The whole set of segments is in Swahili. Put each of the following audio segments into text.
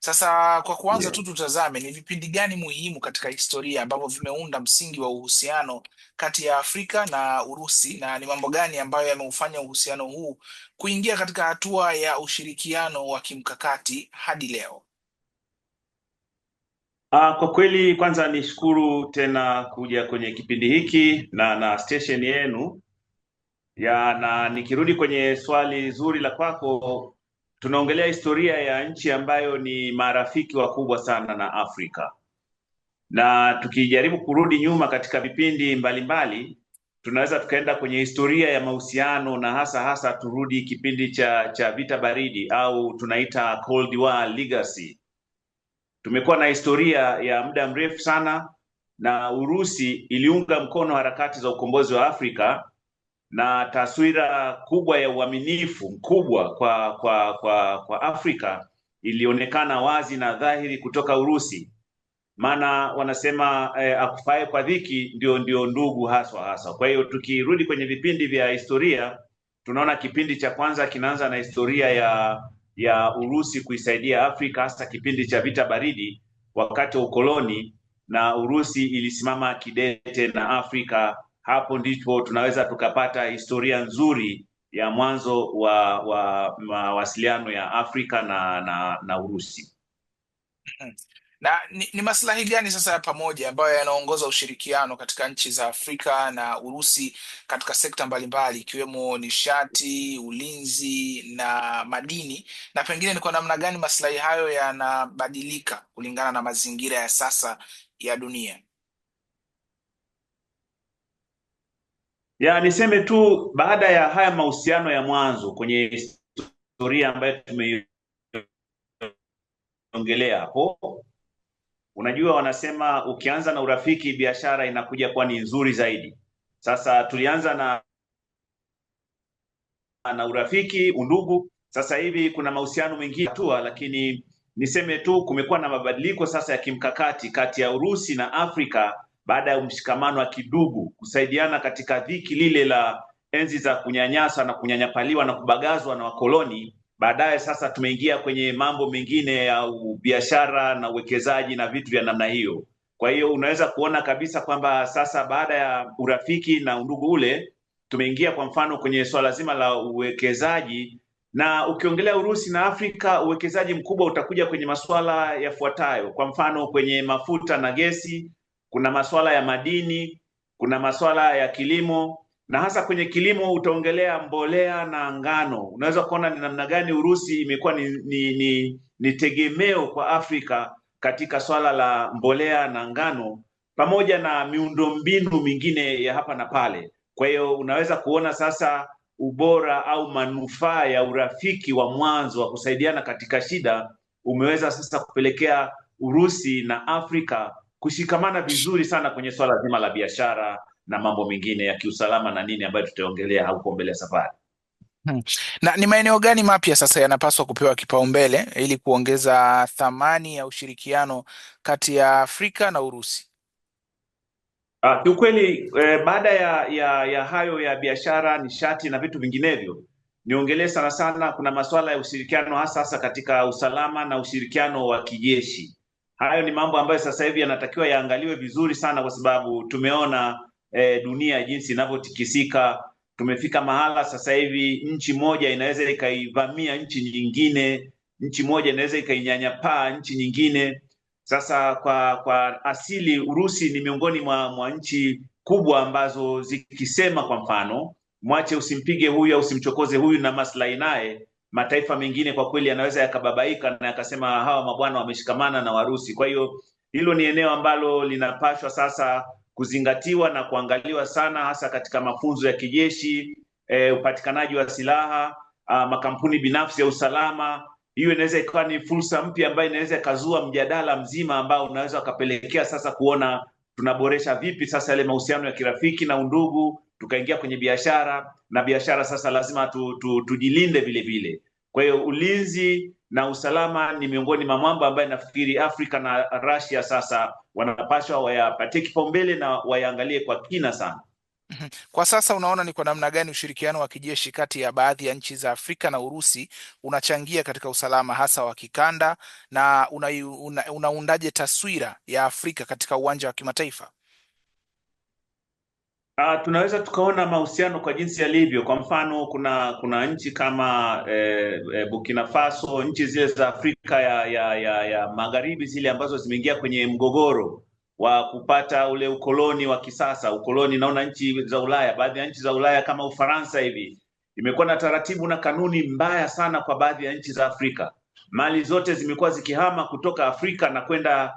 Sasa kwa kuanza tu Ndio. tutazame ni vipindi gani muhimu katika historia ambavyo vimeunda msingi wa uhusiano kati ya Afrika na Urusi, na ni mambo gani ambayo yameufanya uhusiano huu kuingia katika hatua ya ushirikiano wa kimkakati hadi leo? Kwa kweli kwanza nishukuru tena kuja kwenye kipindi hiki na station yenu na nikirudi kwenye swali zuri la kwako, tunaongelea historia ya nchi ambayo ni marafiki wakubwa sana na Afrika, na tukijaribu kurudi nyuma katika vipindi mbalimbali tunaweza tukaenda kwenye historia ya mahusiano, na hasa turudi kipindi cha vita baridi au tunaita Cold War legacy. Tumekuwa na historia ya muda mrefu sana, na Urusi iliunga mkono harakati za ukombozi wa Afrika, na taswira kubwa ya uaminifu mkubwa kwa Afrika ilionekana wazi na dhahiri kutoka Urusi. Maana wanasema akufae kwa dhiki ndio ndugu haswa. Kwa hiyo tukirudi kwenye vipindi vya historia, tunaona kipindi cha kwanza kinaanza na historia ya Urusi kuisaidia Afrika, hasa kipindi cha vita baridi wakati wa ukoloni, na Urusi ilisimama kidete na Afrika. Hapo ndipo tunaweza tukapata historia nzuri ya mwanzo wa mawasiliano ya Afrika na Urusi. Na ni maslahi gani sasa ya pamoja ambayo yanaongoza ushirikiano katika nchi za Afrika na Urusi katika sekta mbalimbali ikiwemo nishati, ulinzi na madini, na pengine ni kwa namna gani maslahi hayo yanabadilika kulingana na mazingira ya sasa ya dunia? Niseme tu baada ya haya mahusiano ya mwanzo kwenye historia ambayo tumeiongelea hapo, unajua wanasema ukianza na urafiki, biashara inakuja kuwa ni nzuri zaidi. Sasa tulianza na urafiki, undugu. Sasa hivi kuna mahusiano mengine tu, lakini niseme tu kumekuwa na mabadiliko sasa ya kimkakati kati ya Urusi na Afrika baada ya mshikamano wa kidugu, kusaidiana katika dhiki lile la enzi za kunyanyasa na kunyanyapaliwa na kubagazwa na wakoloni. Baadaye sasa tumeingia kwenye mambo mengine ya biashara na uwekezaji na vitu vya namna hiyo. Kwa hiyo unaweza kuona kabisa kwamba sasa baada ya urafiki na undugu ule tumeingia kwa mfano kwenye swala zima la uwekezaji, na ukiongelea Urusi na Afrika, uwekezaji mkubwa utakuja kwenye masuala yafuatayo. Kwa mfano kwenye mafuta na gesi, kuna masuala ya madini, kuna masuala ya kilimo, na hasa kwenye kilimo utaongelea mbolea na ngano. Unaweza kuona ni namna gani Urusi imekuwa ni tegemeo kwa Afrika katika swala la mbolea na ngano, pamoja na miundombinu mingine ya hapa na pale. Kwa hiyo unaweza kuona sasa ubora au manufaa ya urafiki wa mwanzo wa kusaidiana katika shida umeweza sasa kupelekea Urusi na Afrika kushikamana vizuri sana kwenye swala zima la biashara na mambo mengine ya kiusalama na nini ambayo tutaongelea huko mbele ya safari. Hmm. Na ni maeneo gani mapya sasa yanapaswa kupewa kipaumbele ili kuongeza thamani ya ushirikiano kati ya Afrika na Urusi? Kiukweli baada ya hayo ya biashara, nishati na vitu vinginevyo, niongelee sana sana, kuna masuala ya ushirikiano hasa katika usalama na ushirikiano wa kijeshi. Hayo ni mambo ambayo sasa hivi yanatakiwa yaangaliwe vizuri sana, kwa sababu tumeona dunia jinsi inavyotikisika. Tumefika mahala sasa hivi nchi moja inaweza ikaivamia nchi nyingine, nchi moja inaweza ikainyanyapaa nchi nyingine. Sasa kwa asili Urusi ni miongoni mwa nchi kubwa ambazo zikisema kwa mfano mwache, usimpige huyu au usimchokoze huyu na maslahi naye, mataifa mengine kwa kweli yanaweza yakababaika na yakasema hawa mabwana wameshikamana na Warusi. Kwa hiyo hilo ni eneo ambalo linapashwa sasa kuzingatiwa na kuangaliwa sana, hasa katika mafunzo ya kijeshi, upatikanaji wa silaha, makampuni binafsi ya usalama. Hiyo inaweza ikawa ni fursa mpya ambayo inaweza ikazua mjadala mzima ambao unaweza ukapelekea sasa kuona tunaboresha vipi sasa yale mahusiano ya kirafiki na undugu, tukaingia kwenye biashara, na biashara sasa lazima tujilinde vile vile. Kwa hiyo ulinzi na usalama ni miongoni mwa mambo ambayo nafikiri Afrika na Russia sasa wanapaswa wayapatie kipaumbele na wayaangalie kwa kina sana. Mhm. Kwa sasa unaona ni kwa namna gani ushirikiano wa kijeshi kati ya baadhi ya nchi za Afrika na Urusi unachangia katika usalama hasa wa kikanda, na unaundaje taswira ya Afrika katika uwanja wa kimataifa? Tunaweza tukaona mahusiano kwa jinsi yalivyo. Kwa mfano, kuna nchi kama Burkina Faso, nchi zile za Afrika ya Magharibi zile ambazo zimeingia kwenye mgogoro wa kupata ule ukoloni wa kisasa. Ukoloni, naona nchi za Ulaya, baadhi ya nchi za Ulaya kama Ufaransa hivi imekuwa na taratibu na kanuni mbaya sana kwa baadhi ya nchi za Afrika. Mali zote zimekuwa zikihama kutoka Afrika na kwenda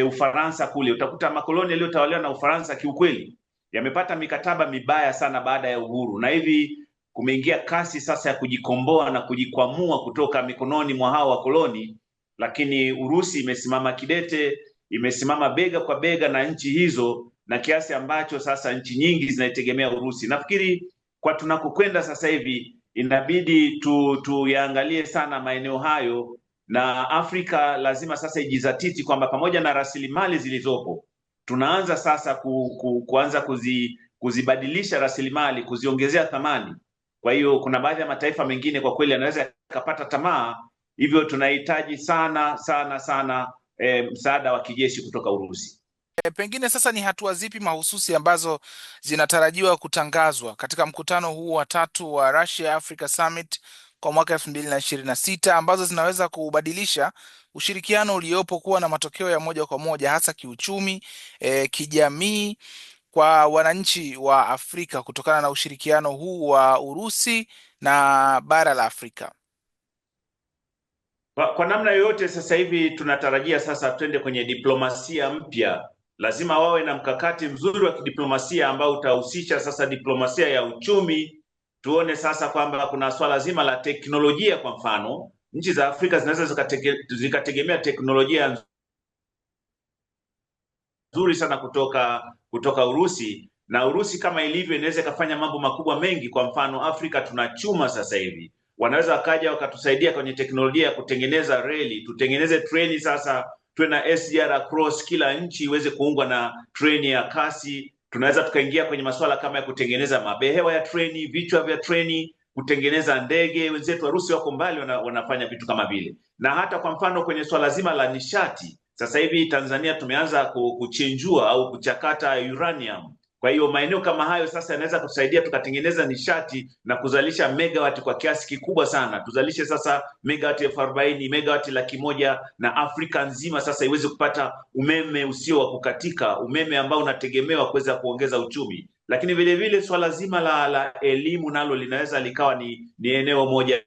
Ufaransa kule. Utakuta makoloni yaliyotawaliwa na Ufaransa kiukweli yamepata mikataba mibaya sana baada ya uhuru, na hivi kumeingia kasi sasa ya kujikomboa na kujikwamua kutoka mikononi mwa hao wakoloni. Lakini Urusi imesimama kidete, imesimama bega kwa bega na nchi hizo, na kiasi ambacho sasa nchi nyingi zinaitegemea Urusi. Nafikiri kwa tunakokwenda sasa hivi inabidi tuyaangalie sana maeneo hayo, na Afrika lazima sasa ijizatiti kwamba pamoja na rasilimali zilizopo tunaanza sasa kuanza kuzibadilisha rasilimali, kuziongezea thamani. Kwa hiyo kuna baadhi ya mataifa mengine kwa kweli yanaweza yakapata tamaa, hivyo tunahitaji sana sana sana msaada wa kijeshi kutoka Urusi. Pengine sasa ni hatua zipi mahususi ambazo zinatarajiwa kutangazwa katika mkutano huu wa tatu wa Russia Africa Summit kwa mwaka 2026 ambazo zinaweza kubadilisha ushirikiano uliopo kuwa na matokeo ya moja kwa moja hasa kiuchumi, kijamii kwa wananchi wa Afrika kutokana na ushirikiano huu wa Urusi na bara la Afrika? Kwa namna yoyote, sasa hivi tunatarajia sasa twende kwenye diplomasia mpya. Lazima wawe na mkakati mzuri wa kidiplomasia ambao utahusisha sasa diplomasia ya uchumi. Tuone sasa kwamba kuna swala zima la teknolojia. Kwa mfano, nchi za Afrika zinaweza zikategemea teknolojia nzuri sana kutoka Urusi, na Urusi kama ilivyo inaweza ikafanya mambo makubwa mengi. Kwa mfano, Afrika tuna chuma sasa hivi, wanaweza wakaja wakatusaidia kwenye teknolojia ya kutengeneza reli, tutengeneze treni sasa, tuwe na SGR cross, kila nchi iweze kuungwa na treni ya kasi. Tunaweza tukaingia kwenye masuala kama ya kutengeneza mabehewa ya treni, vichwa vya treni, kutengeneza ndege. Wenzetu Warusi wako mbali, wanafanya vitu kama vile. Na hata kwa mfano kwenye swala zima la nishati, sasa hivi Tanzania tumeanza kuchenjua au kuchakata uranium. Kwa hiyo maeneo kama hayo sasa yanaweza kusaidia tukatengeneza nishati na kuzalisha megawati kwa kiasi kikubwa sana. Tuzalishe sasa megawati 40,000, megawati 100,000, na Afrika nzima sasa iweze kupata umeme usio wa kukatika, umeme ambao unategemewa kuweza kuongeza uchumi. Lakini vile vile swala zima la elimu nalo linaweza likawa ni eneo moja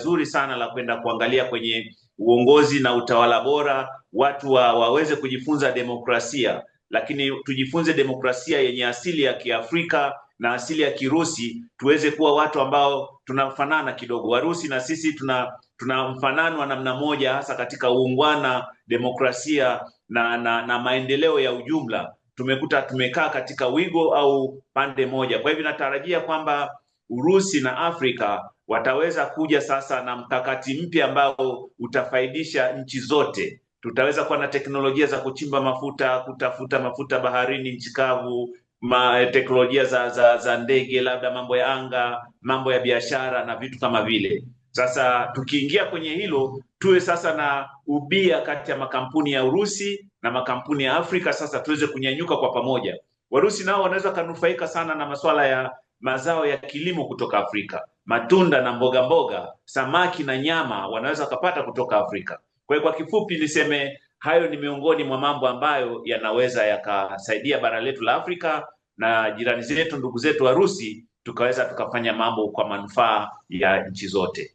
zuri sana la kwenda kuangalia kwenye uongozi na utawala bora. Watu waweze kujifunza demokrasia, lakini tujifunze demokrasia yenye asili ya Kiafrika na asili ya Kirusi, tuweze kuwa watu ambao tunafanana kidogo. Warusi na sisi tuna mfanano wa namna moja, hasa katika uungwana, demokrasia na maendeleo ya ujumla. Tumekuta tumekaa katika wigo au pande moja. Kwa hivyo natarajia kwamba Urusi na Afrika wataweza kuja sasa na mkakati mpya ambao utafaidisha nchi zote. Tutaweza kuwa na teknolojia za kuchimba mafuta, kutafuta mafuta baharini, nchi kavu, teknolojia za ndege, labda mambo ya anga, mambo ya biashara na vitu kama vile. Sasa tukiingia kwenye hilo, tuwe sasa na ubia kati ya makampuni ya Urusi na makampuni ya Afrika, sasa tuweze kunyanyuka kwa pamoja. Warusi nao wanaweza kanufaika sana na masuala ya mazao ya kilimo kutoka Afrika, matunda na mboga mboga, samaki na nyama wanaweza kupata kutoka Afrika. Kwa hiyo kwa kifupi niseme hayo ni miongoni mwa mambo ambayo yanaweza yakasaidia bara letu la Afrika na jirani zetu, ndugu zetu Warusi, tukaweza tukafanya mambo kwa manufaa ya nchi zote.